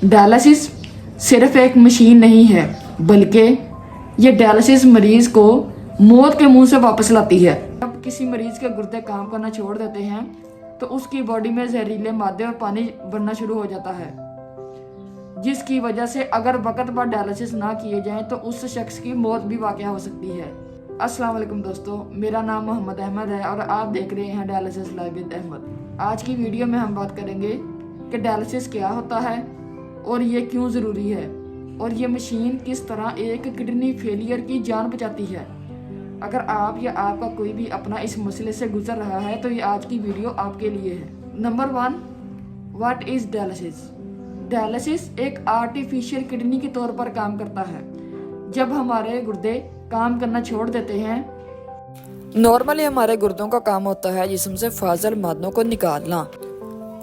Dialysis सिर्फ एक machine नहीं है, बल्कि ये डायलिसिस मरीज को मौत के मुंह से वापस लाती है। जब किसी मरीज के गुर्दे काम करना छोड़ देते हैं तो उसकी बॉडी में जहरीले मादे और पानी बनना शुरू हो जाता है, जिसकी वजह से अगर वक्त पर डायलिसिस ना किए जाएं तो उस शख्स की मौत भी वाक़या हो सकती है। अस्सलाम वालेकुम दोस्तों, मेरा नाम मोहम्मद अहमद है और आप देख रहे हैं डायलिसिस लाइव विद अहमद। आज की वीडियो में हम बात करेंगे कि डायलिसिस क्या होता है और ये क्यों ज़रूरी है, और ये मशीन किस तरह एक किडनी फेलियर की जान बचाती है। अगर आप या आपका कोई भी अपना इस मसले से गुजर रहा है तो ये आज की वीडियो आपके लिए है। Number 1, what is dialysis. Dialysis एक आर्टिफिशियल किडनी के तौर पर काम करता है। जब हमारे गुर्दे काम करना छोड़ देते हैं, नॉर्मली हमारे गुर्दों का काम होता है जिस्म से फाजिल मादों को निकालना,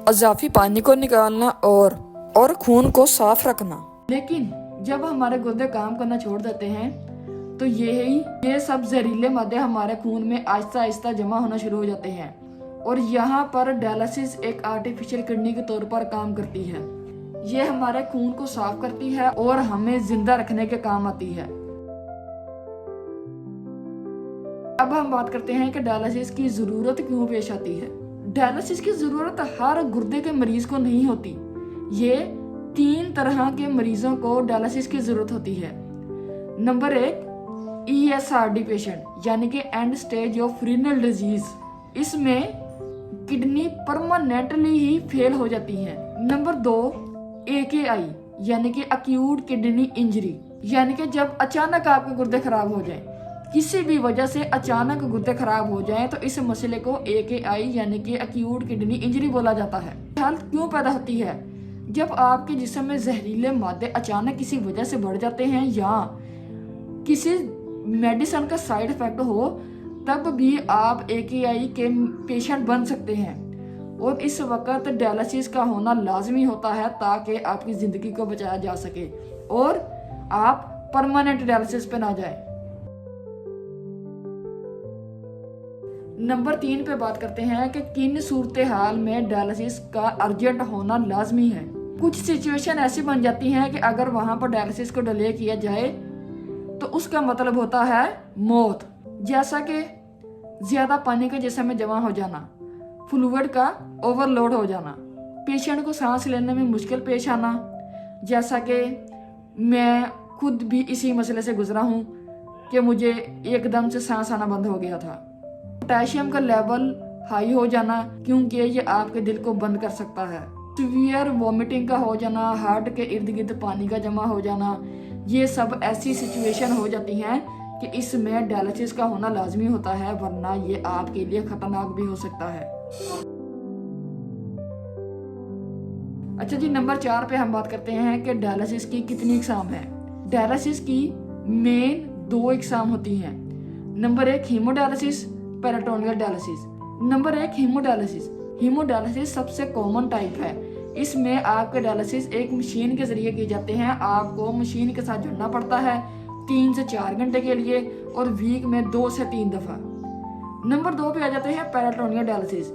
अज़ाफ़ी पानी को निकालना और खून को साफ रखना। लेकिन जब हमारे गुर्दे काम करना छोड़ देते हैं तो ये सब जहरीले मादे हमारे खून में आहिस्ता आहिस्ता जमा होना शुरू हो जाते हैं, और यहाँ पर डायलिसिस एक आर्टिफिशियल किडनी के तौर पर काम करती है। ये हमारे खून को साफ करती है और हमें जिंदा रखने के काम आती है। अब हम बात करते हैं कि डायलिसिस की जरूरत क्यों पेश आती है। डायलिसिस की जरूरत हर गुर्दे के मरीज को नहीं होती। ये 3 तरह के मरीजों को डायलिसिस की जरूरत होती है। नंबर 1, ESRD पेशेंट, यानी कि and stage of renal disease. इसमें किडनी परमानेंटली ही फेल हो जाती है। नंबर 2, AKI, यानी कि अक्यूट किडनी इंजरी, यानी कि जब अचानक आपके गुर्दे खराब हो जाएं, किसी भी वजह से अचानक गुर्दे खराब हो जाएं तो इस मसले को AKI यानी कि अक्यूट किडनी इंजरी बोला जाता है। हालत क्यों पैदा होती है? जब आपके जिस्म में जहरीले मादे अचानक किसी वजह से बढ़ जाते हैं या किसी मेडिसिन का साइड इफेक्ट हो, तब भी आप AKI के पेशेंट बन सकते हैं, और इस वक्त डायलिसिस का होना लाजमी होता है ताकि आपकी ज़िंदगी को बचाया जा सके और आप परमानेंट डायलिसिस पे ना जाएं। नंबर 3 पे बात करते हैं कि किन सूरत हाल में डायलिसिस का अर्जेंट होना लाजमी है। कुछ सिचुएशन ऐसी बन जाती हैं कि अगर वहां पर डायलिसिस को डिले किया जाए तो उसका मतलब होता है मौत, जैसा कि ज्यादा पानी का जिस्म में जमा हो जाना, फ्लूइड का ओवरलोड हो जाना, पेशेंट को सांस लेने में मुश्किल पेश आना, जैसा कि मैं खुद भी इसी मसले से गुजरा हूँ कि मुझे एकदम से सांस आना बंद हो गया था। पोटेशियम का लेवल हाई हो जाना, क्योंकि ये आपके दिल को बंद कर सकता है। सीवियर वॉमिटिंग का हो जाना, हार्ट के इर्द गिर्द पानी का जमा हो जाना, ये सब ऐसी सिचुएशन हो जाती हैं कि इसमें डायलिसिस का होना लाजमी होता है, वरना ये आपके लिए खतरनाक भी हो सकता है। अच्छा जी, नंबर 4 पे हम बात करते हैं कि डायलिसिस की कितनी इकसाम है। डायलिसिस की मेन 2 इकसाम होती हैं। Number 1, haemodialysis, peritoneal dialysis. Number 1, haemodialysis. Haemodialysis सबसे कॉमन टाइप है। इसमें आपके डायलिसिस एक मशीन के जरिए किए जाते हैं। आपको मशीन के साथ जुड़ना पड़ता है 3 से 4 घंटे के लिए, और वीक में 2 से 3 दफा। नंबर 2 पे आ जाते हैं पेरिटोनियल डायलिसिस।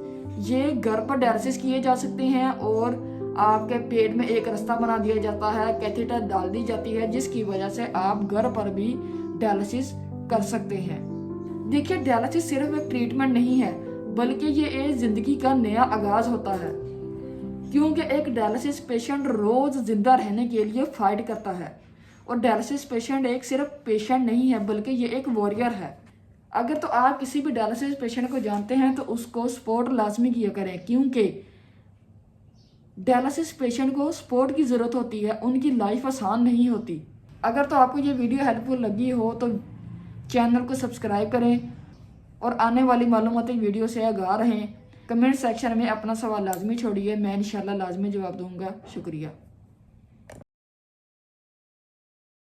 ये घर पर डायलिसिस किए जा सकते हैं और आपके पेट में एक रास्ता बना दिया जाता है, कैथेटर डाल दी जाती है, जिसकी वजह से आप घर पर भी डायलिसिस कर सकते हैं। देखिए, डायलिसिस सिर्फ एक ट्रीटमेंट नहीं है, बल्कि ये एक जिंदगी का नया आगाज होता है, क्योंकि एक डायलिसिस पेशेंट रोज जिंदा रहने के लिए फाइट करता है। और डायलिसिस पेशेंट एक सिर्फ पेशेंट नहीं है, बल्कि ये एक वॉरियर है। अगर तो आप किसी भी डायलिसिस पेशेंट को जानते हैं तो उसको सपोर्ट लाजमी किया करें, क्योंकि डायलिसिस पेशेंट को सपोर्ट की ज़रूरत होती है, उनकी लाइफ आसान नहीं होती। अगर तो आपको ये वीडियो हेल्पफुल लगी हो तो चैनल को सब्सक्राइब करें और आने वाली मालूमाती वीडियो से आगाह रहें। कमेंट सेक्शन में अपना सवाल लाजमी छोड़िए, मैं इंशाल्लाह लाजमी जवाब दूंगा। शुक्रिया।